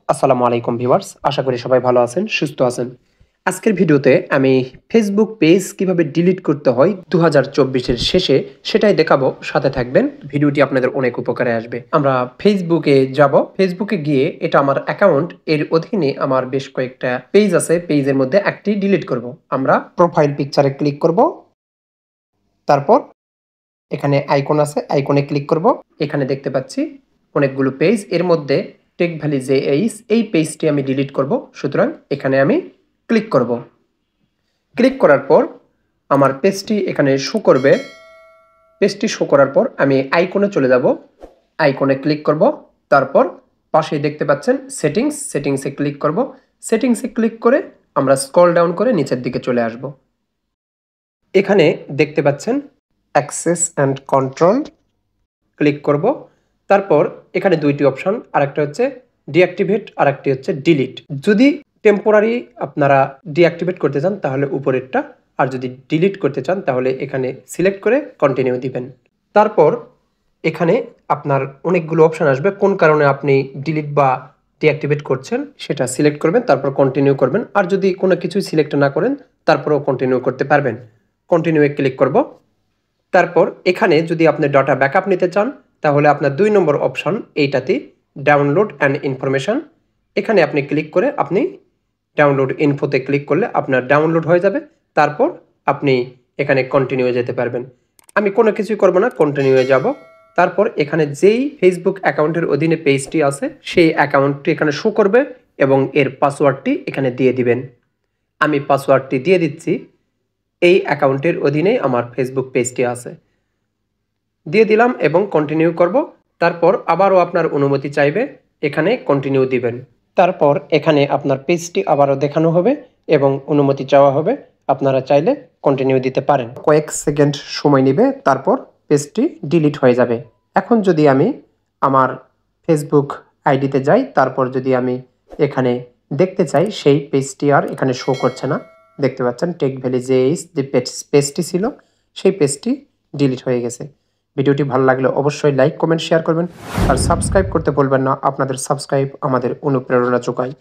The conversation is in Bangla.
আসসালামু আলাইকুম ভিউয়ার্স, আশা করি সবাই ভালো আছেন, সুস্থ আছেন। আজকের ভিডিওতে আমি ফেসবুক পেজ কিভাবে ডিলিট করতে হয় 2024 এর শেষে সেটাই দেখাবো, সাথে থাকবেন। ভিডিওটি আপনাদের অনেক উপকারে আসবে। আমরা ফেসবুকে যাব। ফেসবুকে গিয়ে এটা আমার অ্যাকাউন্ট, এর অধীনে আমার বেশ কয়েকটা পেজ আছে। পেজের মধ্যে একটি ডিলিট করব। আমরা প্রোফাইল পিকচারে ক্লিক করব। তারপর এখানে আইকন আছে, আইকনে ক্লিক করব। এখানে দেখতে পাচ্ছি অনেকগুলো পেজ, এর মধ্যে টেক ভ্যালি যে এই পেজটি আমি ডিলিট করব। সুতরাং এখানে আমি ক্লিক করব। ক্লিক করার পর আমার পেজটি এখানে শো করবে। পেজটি শো করার পর আমি আইকনে চলে যাব। আইকনে ক্লিক করব। তারপর পাশেই দেখতে পাচ্ছেন সেটিংসে ক্লিক করব। সেটিংসে ক্লিক করে আমরা স্ক্রল ডাউন করে নিচের দিকে চলে আসব। এখানে দেখতে পাচ্ছেন অ্যাক্সেস অ্যান্ড কন্ট্রোল, ক্লিক করব। তারপর এখানে দুইটি অপশন, আরেকটা হচ্ছে ডিঅ্যাক্টিভেট, আরেকটি হচ্ছে ডিলিট। যদি টেম্পোরারি আপনারা ডিঅ্যাক্টিভেট করতে চান তাহলে উপরেরটা, আর যদি ডিলিট করতে চান তাহলে এখানে সিলেক্ট করে কন্টিনিউ দিবেন। তারপর এখানে আপনার অনেকগুলো অপশন আসবে, কোন কারণে আপনি ডিলিট বা ডিঅ্যাক্টিভেট করছেন সেটা সিলেক্ট করবেন, তারপর কন্টিনিউ করবেন। আর যদি কোনো কিছুই সিলেক্ট না করেন তারপরেও কন্টিনিউ করতে পারবেন। কন্টিনিউয়ে ক্লিক করব। তারপর এখানে যদি আপনি ডাটা ব্যাকআপ নিতে চান তাহলে আপনার 2 নম্বর অপশন এইটাতে ডাউনলোড অ্যান্ড ইনফরমেশন, এখানে আপনি ক্লিক করে আপনি ডাউনলোড ইনফোতে ক্লিক করলে আপনার ডাউনলোড হয়ে যাবে। তারপর আপনি এখানে কন্টিনিউ যেতে পারবেন। আমি কোনো কিছুই করব না, কন্টিনিউয়ে যাব। তারপর এখানে যেই ফেসবুক অ্যাকাউন্টের অধীনে পেজটি আছে সেই অ্যাকাউন্টটি এখানে শো করবে এবং এর পাসওয়ার্ডটি এখানে দিয়ে দিবেন। আমি পাসওয়ার্ডটি দিয়ে দিচ্ছি। এই অ্যাকাউন্টের অধীনে আমার ফেসবুক পেজটি আছে, দিয়ে দিলাম এবং কন্টিনিউ করব। তারপর আবারও আপনার অনুমতি চাইবে, এখানে কন্টিনিউ দিবেন। তারপর এখানে আপনার পেজটি আবারও দেখানো হবে এবং অনুমতি চাওয়া হবে। আপনারা চাইলে কন্টিনিউ দিতে পারেন। কয়েক সেকেন্ড সময় নেবে, তারপর পেজটি ডিলিট হয়ে যাবে। এখন যদি আমি আমার ফেসবুক আইডিতে যাই, তারপর যদি আমি এখানে দেখতে চাই সেই পেজটি আর এখানে শো করছে না। দেখতে পাচ্ছেন টেক ভ্যালি যে পেজটি ছিল সেই পেজটি ডিলিট হয়ে গেছে। ভিডিওটি ভালো লাগলে অবশ্যই লাইক, কমেন্ট, শেয়ার করবেন আর সাবস্ক্রাইব করতে বলবেন না। আপনাদের সাবস্ক্রাইব আমাদের অনুপ্রেরণা যোগায়।